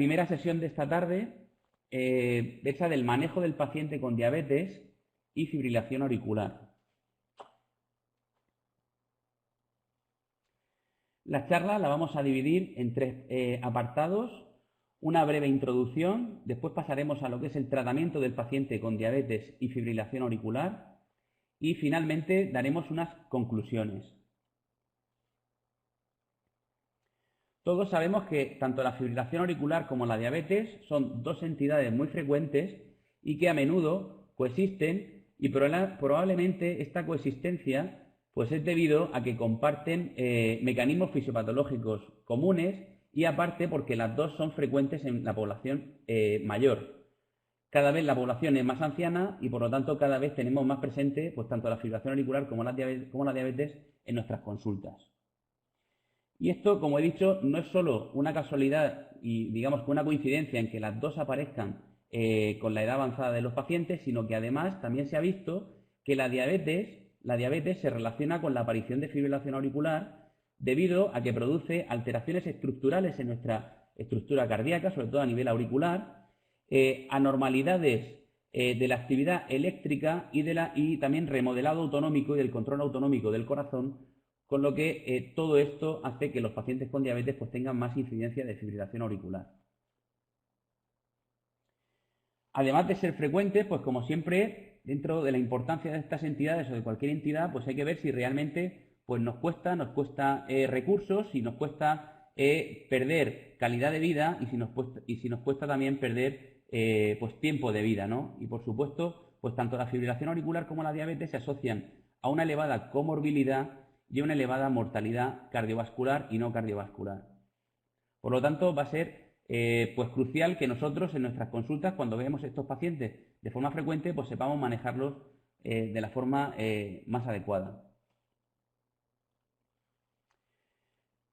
primera sesión de esta tarde hecha del manejo del paciente con diabetes y fibrilación auricular. La charla la vamos a dividir en tres apartados. Una breve introducción, después pasaremos a lo que es el tratamiento del paciente con diabetes y fibrilación auricular y finalmente daremos unas conclusiones. Todos sabemos que tanto la fibrilación auricular como la diabetes son dos entidades muy frecuentes y que a menudo coexisten y probablemente esta coexistencia pues es debido a que comparten mecanismos fisiopatológicos comunes y aparte porque las dos son frecuentes en la población mayor. Cada vez la población es más anciana y por lo tanto cada vez tenemos más presente pues tanto la fibrilación auricular como la diabetes en nuestras consultas. Y esto, como he dicho, no es solo una casualidad y digamos que una coincidencia en que las dos aparezcan con la edad avanzada de los pacientes, sino que además también se ha visto que la diabetes se relaciona con la aparición de fibrilación auricular debido a que produce alteraciones estructurales en nuestra estructura cardíaca, sobre todo a nivel auricular, anormalidades de la actividad eléctrica y también remodelado autonómico y del control autonómico del corazón, con lo que todo esto hace que los pacientes con diabetes pues, tengan más incidencia de fibrilación auricular. Además de ser frecuentes, pues como siempre, dentro de la importancia de estas entidades o de cualquier entidad, pues hay que ver si realmente pues, nos cuesta recursos, si nos cuesta perder calidad de vida y si nos cuesta también perder pues, tiempo de vida, ¿no? Y por supuesto, pues tanto la fibrilación auricular como la diabetes se asocian a una elevada comorbilidad y una elevada mortalidad cardiovascular y no cardiovascular. Por lo tanto, va a ser pues crucial que nosotros en nuestras consultas, cuando veamos estos pacientes de forma frecuente, pues sepamos manejarlos de la forma más adecuada.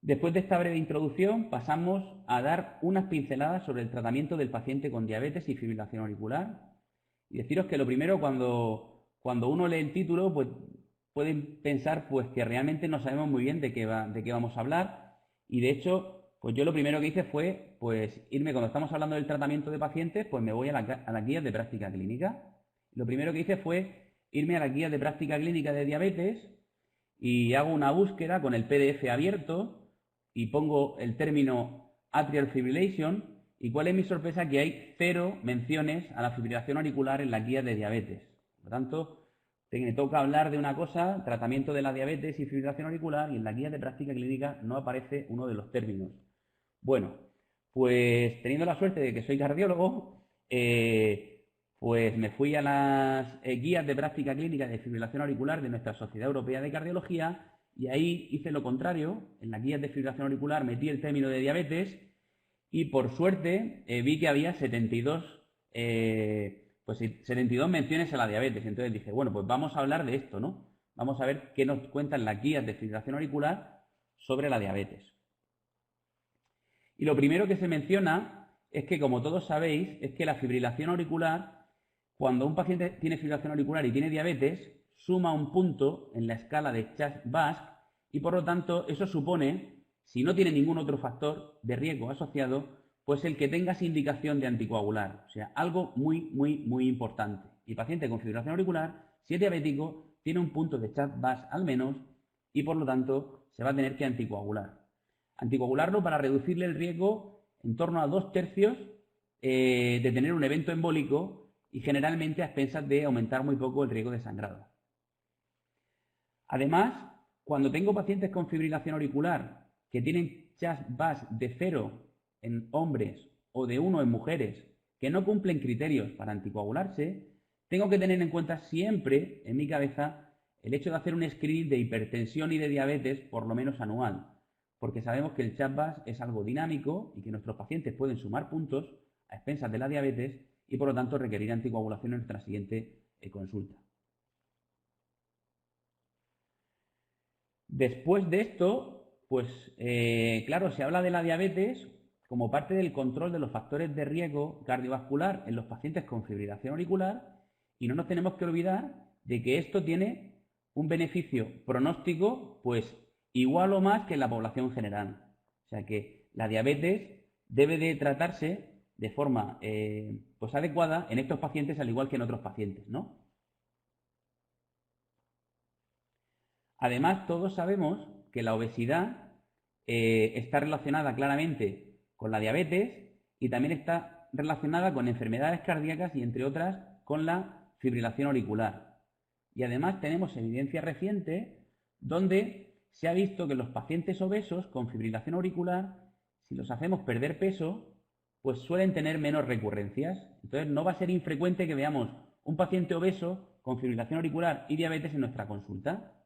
Después de esta breve introducción, pasamos a dar unas pinceladas sobre el tratamiento del paciente con diabetes y fibrilación auricular. Y deciros que lo primero, cuando uno lee el título, pues pueden pensar pues que realmente no sabemos muy bien de qué vamos a hablar y de hecho pues yo lo primero que hice fue pues irme, cuando estamos hablando del tratamiento de pacientes, pues me voy a las guías de práctica clínica. Lo primero que hice fue irme a las guías de práctica clínica de diabetes y hago una búsqueda con el PDF abierto y pongo el término atrial fibrillation y cuál es mi sorpresa, que hay 0 menciones a la fibrilación auricular en las guías de diabetes. Por lo tanto, me toca hablar de una cosa, tratamiento de la diabetes y fibrilación auricular, y en la guía de práctica clínica no aparece uno de los términos. Bueno, pues teniendo la suerte de que soy cardiólogo, pues me fui a las guías de práctica clínica de fibrilación auricular de nuestra Sociedad Europea de Cardiología y ahí hice lo contrario. En las guías de fibrilación auricular metí el término de diabetes y por suerte vi que había 72 menciones a la diabetes. Entonces dije, bueno, pues vamos a hablar de esto, ¿no? Vamos a ver qué nos cuentan las guías de fibrilación auricular sobre la diabetes. Y lo primero que se menciona es que, como todos sabéis, es que la fibrilación auricular, cuando un paciente tiene fibrilación auricular y tiene diabetes, suma un punto en la escala de Chasles-Basque y, por lo tanto, eso supone, si no tiene ningún otro factor de riesgo asociado, pues el que tengas indicación de anticoagular, o sea, algo muy, muy, muy importante. Y el paciente con fibrilación auricular, si es diabético, tiene un punto de Chasles-Basque al menos y por lo tanto se va a tener que anticoagular. Anticoagularlo para reducirle el riesgo en torno a 2/3 de tener un evento embólico y generalmente a expensas de aumentar muy poco el riesgo de sangrado. Además, cuando tengo pacientes con fibrilación auricular que tienen Chasles-Basque de 0 en hombres o de 1 en mujeres que no cumplen criterios para anticoagularse, tengo que tener en cuenta siempre en mi cabeza el hecho de hacer un screening de hipertensión y de diabetes por lo menos anual, porque sabemos que el Chasles-Basque es algo dinámico y que nuestros pacientes pueden sumar puntos a expensas de la diabetes y por lo tanto requerir anticoagulación en nuestra siguiente consulta. Después de esto, pues claro, se habla de la diabetes como parte del control de los factores de riesgo cardiovascular en los pacientes con fibrilación auricular y no nos tenemos que olvidar de que esto tiene un beneficio pronóstico pues igual o más que en la población general. O sea que la diabetes debe de tratarse de forma pues adecuada en estos pacientes al igual que en otros pacientes, ¿no? Además, todos sabemos que la obesidad está relacionada claramente con la diabetes y también está relacionada con enfermedades cardíacas y, entre otras, con la fibrilación auricular. Y además tenemos evidencia reciente donde se ha visto que los pacientes obesos con fibrilación auricular, si los hacemos perder peso, pues suelen tener menos recurrencias. Entonces no va a ser infrecuente que veamos un paciente obeso con fibrilación auricular y diabetes en nuestra consulta.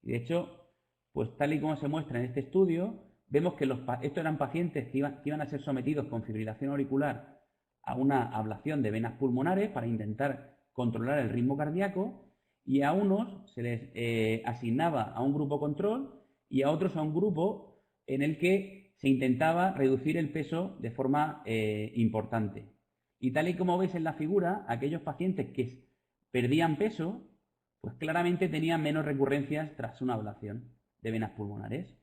Y de hecho, pues tal y como se muestra en este estudio, vemos que estos eran pacientes que iban a ser sometidos con fibrilación auricular a una ablación de venas pulmonares para intentar controlar el ritmo cardíaco, y a unos se les asignaba a un grupo control y a otros a un grupo en el que se intentaba reducir el peso de forma importante. Y tal y como veis en la figura, aquellos pacientes que perdían peso, pues claramente tenían menos recurrencias tras una ablación de venas pulmonares.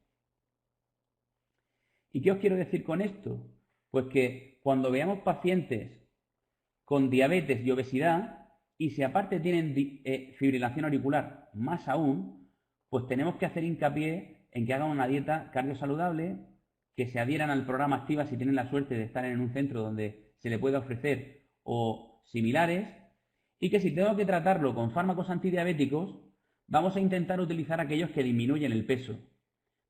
¿Y qué os quiero decir con esto? Pues que cuando veamos pacientes con diabetes y obesidad, y si aparte tienen fibrilación auricular más aún, pues tenemos que hacer hincapié en que hagan una dieta cardiosaludable, que se adhieran al programa Activa si tienen la suerte de estar en un centro donde se le pueda ofrecer o similares, y que si tengo que tratarlo con fármacos antidiabéticos, vamos a intentar utilizar aquellos que disminuyen el peso,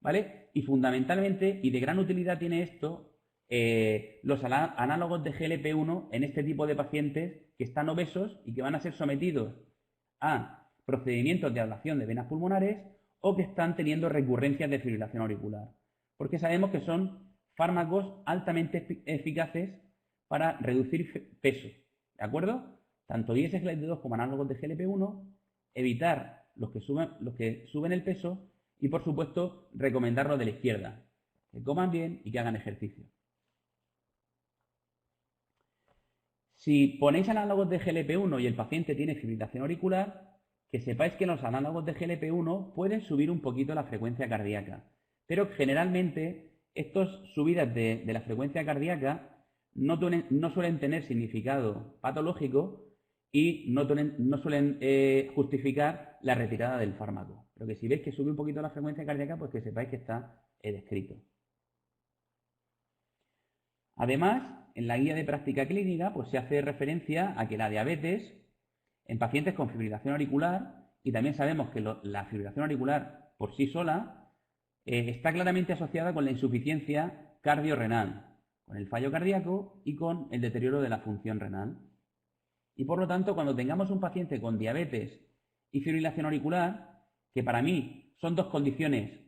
¿vale? Y fundamentalmente, y de gran utilidad tiene esto, los análogos de GLP-1 en este tipo de pacientes que están obesos y que van a ser sometidos a procedimientos de ablación de venas pulmonares o que están teniendo recurrencias de fibrilación auricular. Porque sabemos que son fármacos altamente eficaces para reducir peso, ¿de acuerdo? Tanto ISGLT2 como análogos de GLP-1, evitar los que suben el peso y, por supuesto, recomendarlo de la izquierda, que coman bien y que hagan ejercicio. Si ponéis análogos de GLP-1 y el paciente tiene fibrilación auricular, que sepáis que los análogos de GLP-1 pueden subir un poquito la frecuencia cardíaca, pero generalmente estas subidas de la frecuencia cardíaca no suelen tener significado patológico y no suelen justificar la retirada del fármaco. Pero que si veis que sube un poquito la frecuencia cardíaca, pues que sepáis que está descrito. Además, en la guía de práctica clínica pues se hace referencia a que la diabetes en pacientes con fibrilación auricular, y también sabemos que la fibrilación auricular por sí sola está claramente asociada con la insuficiencia cardiorrenal, con el fallo cardíaco y con el deterioro de la función renal. Y por lo tanto, cuando tengamos un paciente con diabetes y fibrilación auricular, que para mí son dos condiciones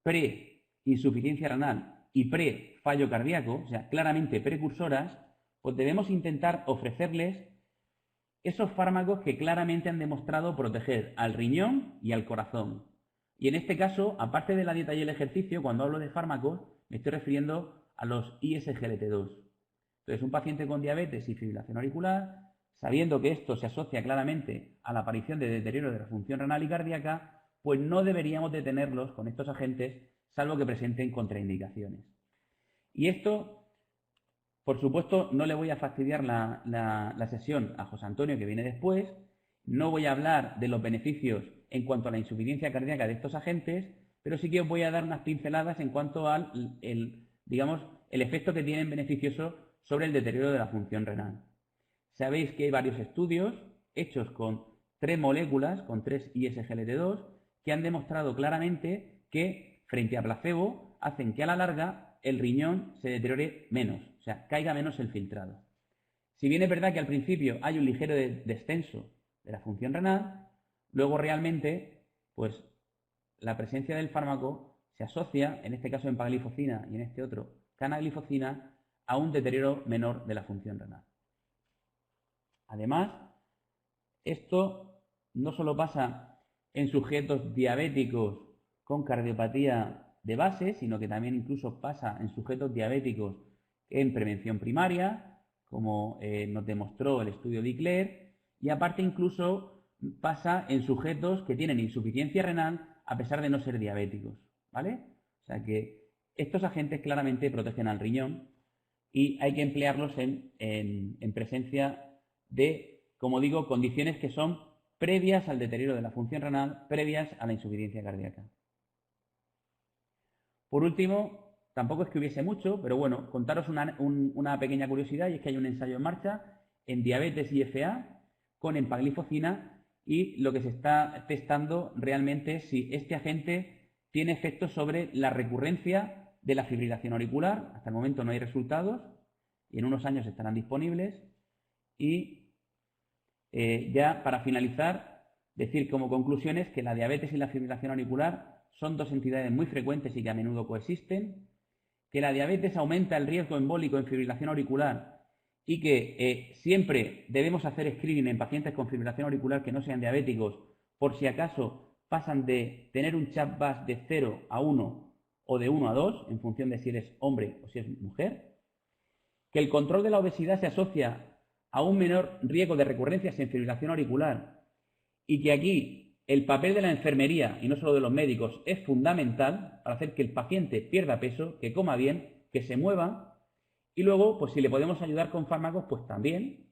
pre-insuficiencia renal y pre-fallo cardíaco, o sea, claramente precursoras, pues debemos intentar ofrecerles esos fármacos que claramente han demostrado proteger al riñón y al corazón. Y en este caso, aparte de la dieta y el ejercicio, cuando hablo de fármacos, me estoy refiriendo a los ISGLT2. Entonces, un paciente con diabetes y fibrilación auricular, sabiendo que esto se asocia claramente a la aparición de deterioro de la función renal y cardíaca, pues no deberíamos detenerlos con estos agentes, salvo que presenten contraindicaciones. Y esto, por supuesto, no le voy a fastidiar la sesión a José Antonio, que viene después. No voy a hablar de los beneficios en cuanto a la insuficiencia cardíaca de estos agentes, pero sí que os voy a dar unas pinceladas en cuanto al digamos, el efecto que tienen beneficioso sobre el deterioro de la función renal. Sabéis que hay varios estudios hechos con 3 moléculas, con 3 ISGLT2, que han demostrado claramente que frente a placebo hacen que a la larga el riñón se deteriore menos, o sea, caiga menos el filtrado. Si bien es verdad que al principio hay un ligero descenso de la función renal, luego realmente, pues, la presencia del fármaco se asocia, en este caso empaglifosina y en este otro canaglifosina, a un deterioro menor de la función renal. Además, esto no solo pasa en sujetos diabéticos con cardiopatía de base, sino que también incluso pasa en sujetos diabéticos en prevención primaria, como nos demostró el estudio de Icler, y aparte incluso pasa en sujetos que tienen insuficiencia renal a pesar de no ser diabéticos, ¿vale? O sea que estos agentes claramente protegen al riñón y hay que emplearlos en presencia de, como digo, condiciones que son previas al deterioro de la función renal, previas a la insuficiencia cardíaca. Por último, tampoco es que hubiese mucho, pero bueno, contaros una pequeña curiosidad, y es que hay un ensayo en marcha en diabetes y FA con empaglifosina, y lo que se está testando realmente es si este agente tiene efectos sobre la recurrencia de la fibrilación auricular. Hasta el momento no hay resultados y en unos años estarán disponibles. Y ya para finalizar, decir como conclusiones que la diabetes y la fibrilación auricular son dos entidades muy frecuentes y que a menudo coexisten, que la diabetes aumenta el riesgo embólico en fibrilación auricular y que siempre debemos hacer screening en pacientes con fibrilación auricular que no sean diabéticos, por si acaso pasan de tener un CHAP-BAS de 0 a 1 o de 1 a 2, en función de si eres hombre o si eres mujer, que el control de la obesidad se asocia a un menor riesgo de recurrencias en fibrilación auricular y que aquí el papel de la enfermería, y no solo de los médicos, es fundamental para hacer que el paciente pierda peso, que coma bien, que se mueva, y luego, pues si le podemos ayudar con fármacos, pues también.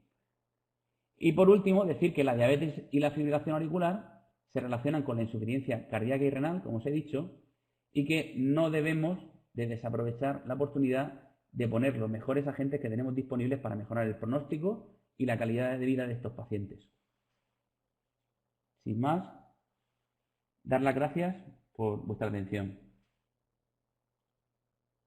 Y por último, decir que la diabetes y la fibrilación auricular se relacionan con la insuficiencia cardíaca y renal, como os he dicho, y que no debemos de desaprovechar la oportunidad de poner los mejores agentes que tenemos disponibles para mejorar el pronóstico y la calidad de vida de estos pacientes. Sin más, dar las gracias por vuestra atención.